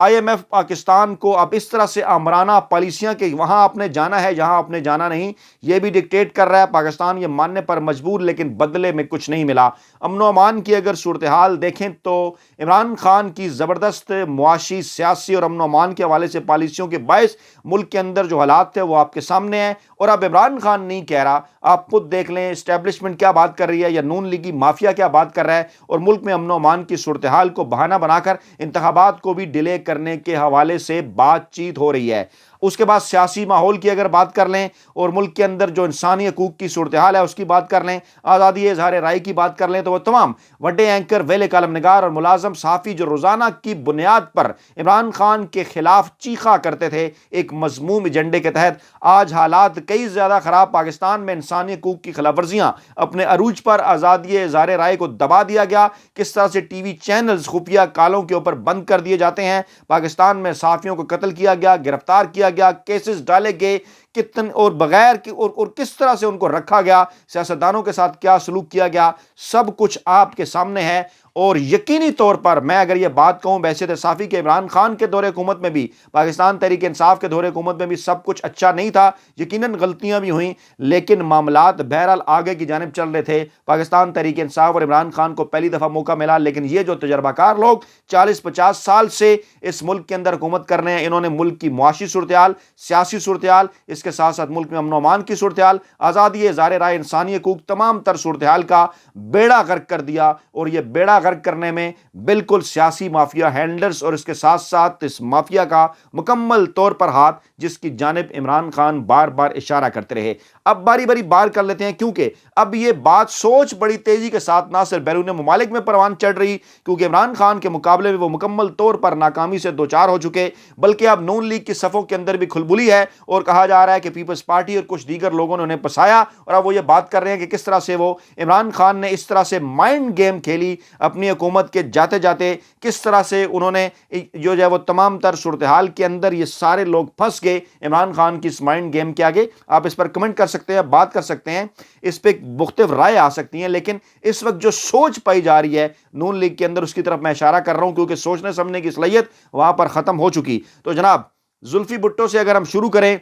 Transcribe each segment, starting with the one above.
IMF Pakistan کو اب اس طرح سے آمرانہ پالیسیاں کہ وہاں آپ نے جانا ہے یہاں آپ نے جانا نہیں، یہ بھی ڈکٹیٹ کر رہا ہے، پاکستان یہ ماننے پر مجبور، لیکن بدلے میں کچھ نہیں ملا۔ امن و امان کی اگر صورتحال دیکھیں تو عمران خان کی زبردست معاشی، سیاسی اور امن و امان کے حوالے سے پالیسیوں کے باعث ملک کے اندر جو حالات تھے وہ آپ کے سامنے ہیں، اور اب عمران خان نہیں کہہ رہا، آپ خود دیکھ لیں اسٹیبلشمنٹ کیا بات کر رہی ہے یا نون لیگی مافیا کیا بات کر رہا ہے، اور ملک میں امن و امان کی صورتحال کو بہانہ بنا کر انتخابات کو بھی ڈیلے کرنے کے حوالے سے بات چیت ہو رہی ہے۔ اس کے بعد سیاسی ماحول کی اگر بات کر لیں اور ملک کے اندر جو انسانی حقوق کی صورتحال ہے اس کی بات کر لیں، آزادی اظہار رائے کی بات کر لیں، تو وہ تمام بڑے اینکر، ویلے کالم نگار اور ملازم صحافی جو روزانہ کی بنیاد پر عمران خان کے خلاف چیخا کرتے تھے ایک مذموم ایجنڈے کے تحت، آج حالات کئی زیادہ خراب، پاکستان میں انسانی حقوق کی خلاف ورزیاں اپنے عروج پر، آزادی اظہار رائے کو دبا دیا گیا، کس طرح سے ٹی وی چینلز خفیہ کالوں کے اوپر بند کر دیے جاتے ہیں، پاکستان میں صحافیوں کو قتل کیا گیا، گرفتار کیا گیا، کیسز ڈالے گئے اور بغیر اور کس طرح سے ان کو رکھا گیا، سیاستدانوں کے ساتھ کیا سلوک کیا گیا، سب کچھ آپ کے سامنے ہے۔ اور یقینی طور پر میں اگر یہ بات کہوں بحیثیت صحافی کے، عمران خان کے دور حکومت میں بھی، پاکستان تحریک انصاف کے دور حکومت میں بھی سب کچھ اچھا نہیں تھا، یقیناً غلطیاں بھی ہوئیں، لیکن معاملات بہرحال آگے کی جانب چل رہے تھے۔ پاکستان تحریک انصاف اور عمران خان کو پہلی دفعہ موقع ملا، لیکن یہ جو تجربہ کار لوگ 40-50 سال سے اس ملک کے اندر حکومت کر رہے ہیں، انہوں نے ملک کی معاشی صورتحال، سیاسی صورتحال، اس کے ساتھ ساتھ ملک میں امن و امان کی صورتحال، آزادی اظہار رائے، انسانی حقوق، تمام تر صورتحال کا بیڑا غرق کر دیا، اور یہ بیڑا غرق کرنے میں بالکل سیاسی مافیا ہینڈلرز اور اس کے ساتھ ساتھ اس مافیا کا مکمل طور پر ہاتھ، جس کی جانب عمران خان بار بار اشارہ کرتے رہے۔ اب باری باری بار کر لیتے ہیں، کیونکہ اب یہ بات سوچ بڑی تیزی کے ساتھ نہ صرف بیرون ممالک میں پروان چڑھ رہی، کیونکہ عمران خان کے مقابلے میں وہ مکمل طور پر ناکامی سے دوچار ہو چکے، بلکہ اب نون لیگ کی صفوں کے اندر بھی کھلبلی ہے، اور کہا جا رہا ہے کہ پیپلز پارٹی اور کچھ دیگر لوگوں نے انہیں پسایا، اور اب وہ یہ بات کر رہے ہیں کہ کس طرح سے وہ عمران خان نے اس طرح سے مائنڈ گیم کھیلی اپنی حکومت کے جاتے جاتے، کس طرح سے انہوں نے جو ہے وہ تمام تر صورتحال کے اندر یہ سارے لوگ پھنس گئے عمران خان کی اس مائنڈ گیم کے آگے۔ آپ اس پر کمنٹ کر سکتے ہیں، بات کر سکتے ہیں، اس پہ مختلف رائے آ سکتی ہیں، لیکن اس وقت جو سوچ پائی جا رہی ہے نون لیگ کے اندر، اس کی طرف میں اشارہ کر رہا ہوں، کیونکہ سوچنے سمجھنے کی صلاحیت وہاں پر ختم ہو چکی۔ تو جناب زلفی بھٹو سے اگر ہم شروع کریں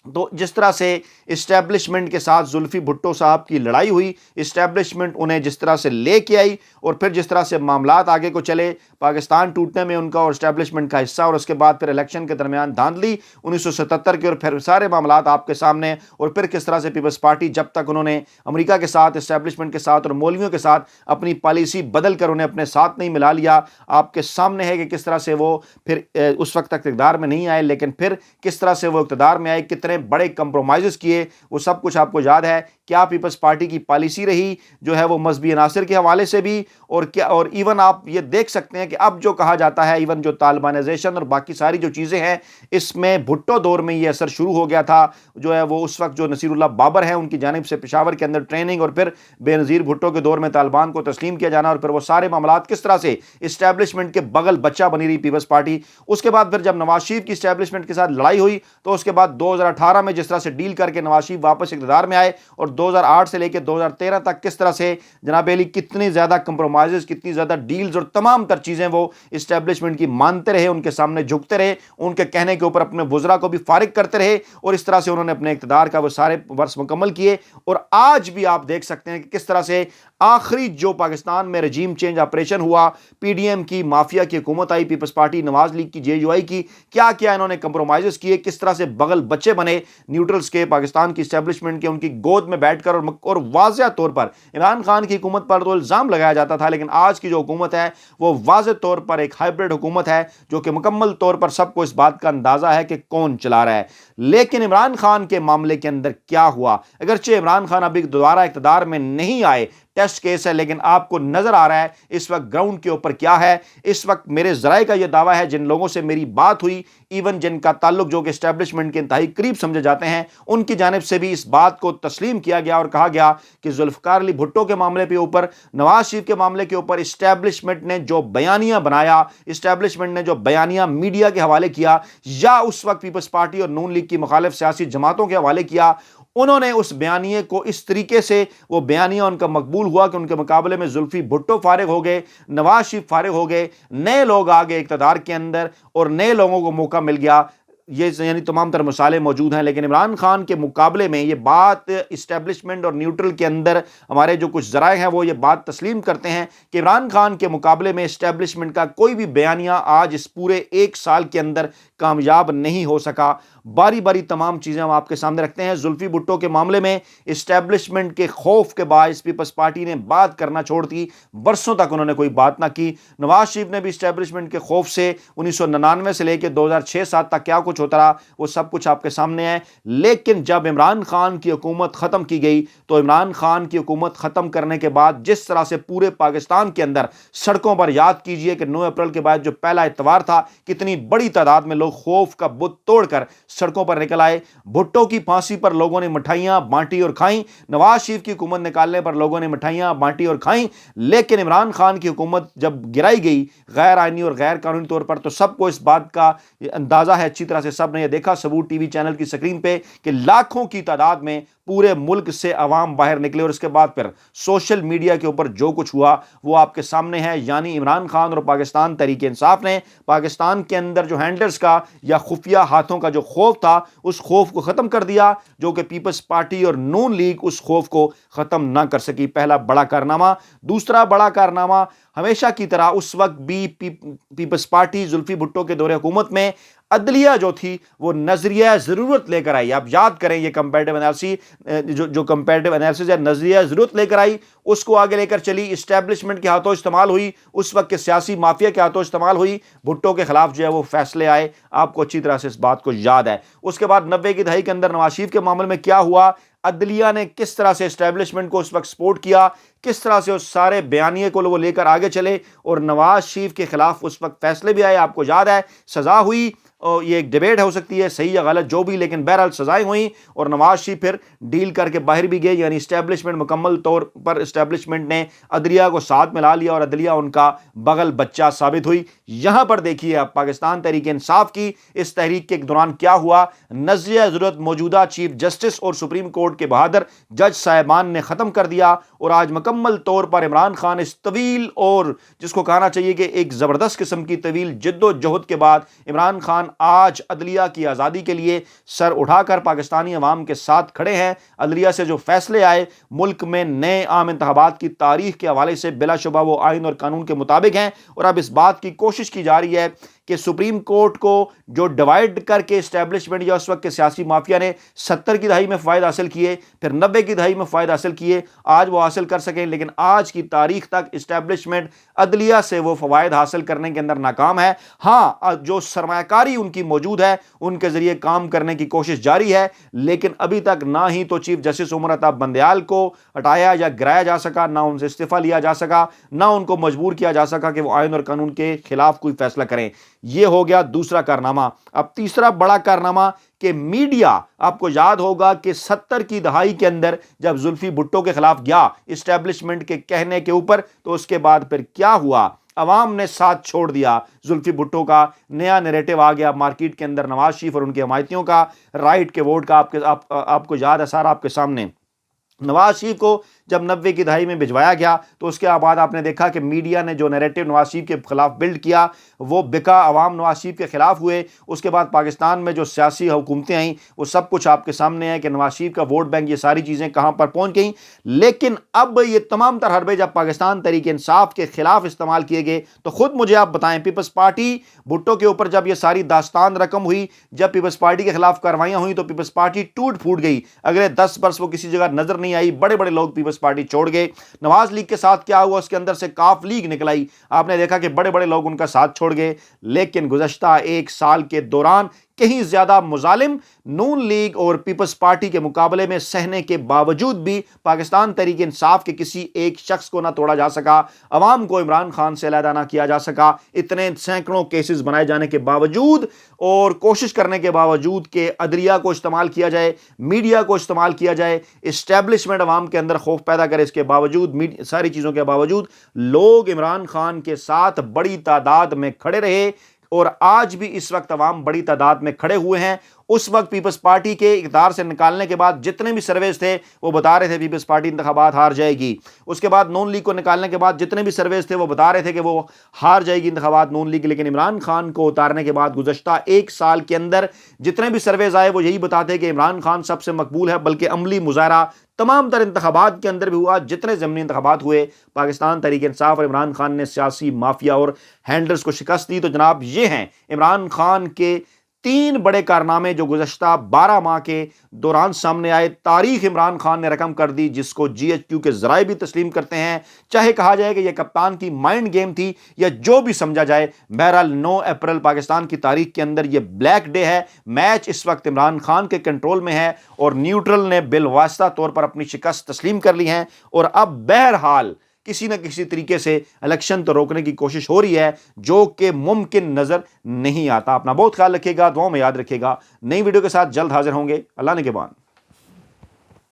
تو جس طرح سے اسٹیبلشمنٹ کے ساتھ زلفی بھٹو صاحب کی لڑائی ہوئی، اسٹیبلشمنٹ انہیں جس طرح سے لے کے آئی، اور پھر جس طرح سے معاملات آگے کو چلے، پاکستان ٹوٹنے میں ان کا اور اسٹیبلشمنٹ کا حصہ، اور اس کے بعد پھر الیکشن کے درمیان دھاندلی 1977 کے، اور پھر سارے معاملات آپ کے سامنے، اور پھر کس طرح سے پیپلز پارٹی جب تک انہوں نے امریکہ کے ساتھ، اسٹیبلشمنٹ کے ساتھ اور مولویوں کے ساتھ اپنی پالیسی بدل کر انہیں اپنے ساتھ نہیں ملا لیا، آپ کے سامنے ہے کہ کس طرح سے وہ پھر اس وقت تک اقتدار میں نہیں آئے، لیکن پھر کس طرح سے وہ اقتدار میں آئے، کتنے بڑے کمپرومائزز کیے، وہ سب کچھ آپ کو یاد ہے۔ کیا پیپلز پارٹی کی پالیسی رہی جو ہے وہ مذہبی عناصر کے حوالے سے بھی، اور کیا، اور ایون آپ یہ دیکھ سکتے ہیں کہ اب جو کہا جاتا ہے، ایون جو طالبانائزیشن اور باقی ساری جو چیزیں ہیں، اس میں بھٹو دور میں یہ اثر شروع ہو گیا تھا، جو ہے وہ اس وقت جو نصیر اللہ بابر ہیں ان کی جانب سے پشاور کے اندر ٹریننگ، اور پھر بے نظیر بھٹو کے دور میں طالبان کو تسلیم کیا جانا، اور پھر وہ سارے معاملات کس طرح سے اسٹیبلشمنٹ کے بغل بچہ بنی رہی پیپلز پارٹی۔ اس کے بعد پھر جب نواز شریف کی اسٹیبلشمنٹ کے ساتھ لڑائی ہوئی، تو اس کے بعد 2018 میں جس طرح سے ڈیل کر کے نواز شریف واپس اقتدار میں آئے، اور 2008 سے لے کے 2013 تک کس طرح سے جناب علی کتنی زیادہ کمپرومائزز، کتنی زیادہ ڈیلز اور تمام تر چیزیں وہ اسٹیبلشمنٹ کی مانتے رہے، ان کے سامنے جھکتے رہے، ان کے کہنے کے اوپر اپنے وزراء کو بھی فارغ کرتے رہے، اور اس طرح سے انہوں نے اپنے اقتدار کا وہ سارے ورث مکمل کیے۔ اور آج بھی آپ دیکھ سکتے ہیں کہ کس طرح سے آخری جو پاکستان میں رجیم چینج آپریشن ہوا، پی ڈی ایم کی مافیا کی حکومت آئی، پیپلز پارٹی، نواز لیگ کی، جے یو آئی کی، کیا کیا انہوں نے کمپرومائزز کیے، کس طرح سے بغل بچے بنے نیوٹرلز کے، پاکستان کی اسٹیبلشمنٹ کے، ان کی گود میں بیٹھ کر، اور واضح طور پر عمران خان کی حکومت پر تو الزام لگایا جاتا تھا، لیکن آج کی جو حکومت ہے وہ واضح طور پر ایک ہائبرڈ حکومت ہے، جو کہ مکمل طور پر سب کو اس بات کا اندازہ ہے کہ کون چلا رہا ہے۔ لیکن عمران خان کے معاملے کے اندر کیا ہوا، اگرچہ عمران خان ابھی دوبارہ اقتدار میں نہیں آئے، ٹیسٹ کیس ہے، لیکن آپ کو نظر آ رہا ہے اس وقت گراؤنڈ کے اوپر کیا ہے۔ اس وقت میرے ذرائع کا یہ دعویٰ ہے، جن لوگوں سے میری بات ہوئی، ایون جن کا تعلق جو کہ اسٹیبلشمنٹ کے انتہائی قریب سمجھے جاتے ہیں، ان کی جانب سے بھی اس بات کو تسلیم کیا گیا اور کہا گیا کہ ذوالفقار علی بھٹو کے معاملے کے اوپر، نواز شریف کے معاملے کے اوپر اسٹیبلشمنٹ نے جو بیانیہ بنایا، اسٹیبلشمنٹ نے جو بیانیہ میڈیا کے حوالے کیا، یا اس وقت پیپلز پارٹی اور نون لیگ کی مخالف سیاسی جماعتوں کے حوالے کیا، انہوں نے اس بیانیے کو اس طریقے سے وہ بیانیہ ان کا مقبول ہوا کہ ان کے مقابلے میں زلفی بھٹو فارغ ہو گئے، نواز شریف فارغ ہو گئے، نئے لوگ آ گئے اقتدار کے اندر اور نئے لوگوں کو موقع مل گیا۔ یہ یعنی تمام تر مثالیں موجود ہیں، لیکن عمران خان کے مقابلے میں یہ بات اسٹیبلشمنٹ اور نیوٹرل کے اندر ہمارے جو کچھ ذرائع ہیں وہ یہ بات تسلیم کرتے ہیں کہ عمران خان کے مقابلے میں اسٹیبلشمنٹ کا کوئی بھی بیانیہ آج اس پورے ایک سال کے اندر کامیاب نہیں ہو سکا۔ باری باری تمام چیزیں ہم آپ کے سامنے رکھتے ہیں۔ زلفی بھٹو کے معاملے میں اسٹیبلشمنٹ کے خوف کے باعث پیپلز پارٹی نے بات کرنا چھوڑ دی، برسوں تک انہوں نے کوئی بات نہ کی۔ نواز شریف نے بھی اسٹیبلشمنٹ کے خوف سے 1999 سے لے کے 2006-7 تک کیا کچھ ہوتا رہا وہ سب کچھ آپ کے سامنے ہے۔ لیکن جب عمران خان کی حکومت ختم کی گئی تو عمران خان کی حکومت ختم کرنے کے بعد جس طرح سے پورے پاکستان کے اندر سڑکوں پر، یاد کیجئے کہ 9 اپریل کے بعد جو پہلا اتوار تھا، کتنی بڑی تعداد میں لوگ خوف کا بت توڑ کر سڑکوں پر نکل آئے۔ بھٹو کی پھانسی پر لوگوں نے مٹھائیاں بانٹی اور کھائیں، نواز شریف کی حکومت نکالنے پر لوگوں نے مٹھائیاں بانٹی اور کھائیں، لیکن عمران خان کی حکومت جب گرائی گئی غیر آئینی اور غیر قانونی طور پر تو سب کو اس بات کا اندازہ ہے، اچھی طرح سے سب نے یہ دیکھا ثبوت ٹی وی چینل کی سکرین پہ کہ لاکھوں کی تعداد میں پورے ملک سے عوام باہر نکلے، اور اس کے بعد پھر سوشل میڈیا کے اوپر جو کچھ ہوا وہ آپ کے سامنے ہے۔ یعنی عمران خان اور پاکستان تحریک انصاف نے پاکستان کے اندر جو ہینڈلرز کا یا خفیہ ہاتھوں کا جو خوف تھا اس خوف کو ختم کر دیا، جو کہ پیپلز پارٹی اور نون لیگ اس خوف کو ختم نہ کر سکی۔ پہلا بڑا کارنامہ۔ دوسرا بڑا کارنامہ، ہمیشہ کی طرح اس وقت بھی پیپلز پارٹی زلفی بھٹو کے دور حکومت میں عدلیہ جو تھی وہ نظریہ ضرورت لے کر آئی۔ آپ یاد کریں یہ کمپیریٹیو انالیسس جو کمپیریٹیو انالیسس ہے، نظریہ ضرورت لے کر آئی، اس کو آگے لے کر چلی، اسٹیبلشمنٹ کے ہاتھوں استعمال ہوئی، اس وقت کے سیاسی مافیا کے ہاتھوں استعمال ہوئی، بھٹو کے خلاف جو ہے وہ فیصلے آئے، آپ کو اچھی طرح سے اس بات کو یاد ہے۔ اس کے بعد 90 کی دہائی کے اندر نواز شریف کے معاملے میں کیا ہوا، عدلیہ نے کس طرح سے اسٹیبلشمنٹ کو اس وقت سپورٹ کیا، کس طرح سے اس سارے بیانیے کو وہ لے کر آگے چلے، اور نواز شریف کے خلاف اس وقت فیصلے بھی آئے، آپ کو یاد ہے، سزا ہوئی، اور یہ ایک ڈیبیٹ ہو سکتی ہے صحیح یا غلط جو بھی، لیکن بہرحال سزائیں ہوئیں اور نواز شریف پھر ڈیل کر کے باہر بھی گئے۔ یعنی اسٹیبلشمنٹ مکمل طور پر اسٹیبلشمنٹ نے عدلیہ کو ساتھ ملا لیا اور عدلیہ ان کا بغل بچہ ثابت ہوئی۔ یہاں پر دیکھیے اب پاکستان تحریک انصاف کی اس تحریک کے دوران کیا ہوا، نظریہ ضرورت موجودہ چیف جسٹس اور سپریم کورٹ کے بہادر جج صاحبان نے ختم کر دیا، اور آج مکمل طور پر عمران خان اس طویل اور جس کو کہنا چاہیے کہ ایک زبردست قسم کی طویل جد و جہد کے بعد عمران خان آج عدلیہ کی آزادی کے لیے سر اٹھا کر پاکستانی عوام کے ساتھ کھڑے ہیں۔ عدلیہ سے جو فیصلے آئے ملک میں نئے عام انتخابات کی تاریخ کے حوالے سے بلا شبہ وہ آئین اور قانون کے مطابق ہیں، اور اب اس بات کی کوشش کی جا رہی ہے کہ سپریم کورٹ کو جو ڈیوائیڈ کر کے اسٹیبلشمنٹ یا اس وقت کے سیاسی مافیا نے 70 کی دہائی میں فوائد حاصل کیے، پھر 90 کی دہائی میں فوائد حاصل کیے، آج وہ حاصل کر سکیں، لیکن آج کی تاریخ تک اسٹیبلشمنٹ عدلیہ سے وہ فوائد حاصل کرنے کے اندر ناکام ہے۔ ہاں، جو سرمایہ کاری ان کی موجود ہے ان کے ذریعے کام کرنے کی کوشش جاری ہے، لیکن ابھی تک نہ ہی تو چیف جسٹس عمر عطا بندیال کو ہٹایا یا گرایا جا سکا، نہ ان سے استعفیٰ لیا جا سکا، نہ ان کو مجبور کیا جا سکا کہ وہ آئین اور قانون کے خلاف کوئی فیصلہ کریں۔ یہ ہو گیا دوسرا کارنامہ۔ اب تیسرا بڑا کارنامہ کہ میڈیا، آپ کو یاد ہوگا کہ 70 کی دہائی کے اندر جب زلفی بھٹو کے خلاف گیا اسٹیبلشمنٹ کے کہنے کے اوپر، تو اس کے بعد پھر کیا ہوا، عوام نے ساتھ چھوڑ دیا، زلفی بھٹو کا نیا نیریٹو آ گیا مارکیٹ کے اندر، نواز شریف اور ان کے حمایتیوں کا، رائٹ کے ووٹ کا، آپ کو یاد ہے سارا آپ کے سامنے۔ نواز شریف کو جب 90 کی دہائی میں بھجوایا گیا تو اس کے بعد آپ نے دیکھا کہ میڈیا نے جو نیریٹو نواز شریف کے خلاف بلڈ کیا وہ بکا، عوام نواز شریف کے خلاف ہوئے۔ اس کے بعد پاکستان میں جو سیاسی حکومتیں آئیں وہ سب کچھ آپ کے سامنے ہے کہ نواز شریف کا ووٹ بینک، یہ ساری چیزیں کہاں پر پہنچ گئیں۔ لیکن اب یہ تمام تر حربے جب پاکستان تحریک انصاف کے خلاف استعمال کیے گئے تو خود مجھے آپ بتائیں، پیپلز پارٹی بھٹو کے اوپر جب یہ ساری داستان رقم ہوئی، جب پیپلز پارٹی کے خلاف کاروائیاں ہوئیں تو پیپلز پارٹی ٹوٹ پھوٹ گئی، اگلے 10 برس وہ کسی جگہ نظر نہیں آئی، بڑے بڑے لوگ پیپلز پارٹی چھوڑ گئے۔ نواز لیگ کے ساتھ کیا ہوا، اس کے اندر سے کاف لیگ نکل آئی، آپ نے دیکھا کہ بڑے بڑے لوگ ان کا ساتھ چھوڑ گئے۔ لیکن گزشتہ ایک سال کے دوران کہیں زیادہ مظالم نون لیگ اور پیپلز پارٹی کے مقابلے میں سہنے کے باوجود بھی پاکستان تحریک انصاف کے کسی ایک شخص کو نہ توڑا جا سکا، عوام کو عمران خان سے علیحدہ نہ کیا جا سکا، اتنے سینکڑوں کیسز بنائے جانے کے باوجود اور کوشش کرنے کے باوجود کہ عدلیہ کو استعمال کیا جائے، میڈیا کو استعمال کیا جائے، اسٹیبلشمنٹ عوام کے اندر خوف پیدا کرے، اس کے باوجود ساری چیزوں کے باوجود لوگ عمران خان کے ساتھ بڑی تعداد میں کھڑے رہے، اور آج بھی اس وقت عوام بڑی تعداد میں کھڑے ہوئے ہیں۔ اس وقت پیپلز پارٹی کے اقتدار سے نکالنے کے بعد جتنے بھی سرویز تھے وہ بتا رہے تھے پیپلز پارٹی انتخابات ہار جائے گی. اس کے بعد نون لیگ کو نکالنے کے بعد جتنے بھی سرویز تھے وہ بتا رہے تھے کہ وہ ہار جائے گی انتخابات نون لیگ. لیکن عمران خان کو اتارنے کے بعد گزشتہ ایک سال کے اندر جتنے بھی سرویز آئے وہ یہی بتاتے کہ عمران خان سب سے مقبول ہے، بلکہ عملی مظاہرہ تمام تر انتخابات کے اندر بھی ہوا. جتنے ضمنی انتخابات ہوئے پاکستان تحریک انصاف اور عمران خان نے سیاسی مافیا اور ہینڈلرز کو شکست دی. تو جناب یہ ہیں عمران خان کے 3 بڑے کارنامے جو گزشتہ 12 ماہ کے دوران سامنے آئے. تاریخ عمران خان نے رقم کر دی جس کو GHQ کے ذرائع بھی تسلیم کرتے ہیں، چاہے کہا جائے کہ یہ کپتان کی مائنڈ گیم تھی یا جو بھی سمجھا جائے. بہرحال 9 اپریل پاکستان کی تاریخ کے اندر یہ بلیک ڈے ہے. میچ اس وقت عمران خان کے کنٹرول میں ہے اور نیوٹرل نے بالواسطہ طور پر اپنی شکست تسلیم کر لی ہے، اور اب بہرحال کسی نہ کسی طریقے سے الیکشن تو روکنے کی کوشش ہو رہی ہے جو کہ ممکن نظر نہیں آتا. اپنا بہت خیال رکھیے گا، دعاؤں میں یاد رکھیے گا. نئی ویڈیو کے ساتھ جلد حاضر ہوں گے. اللہ نگہبان.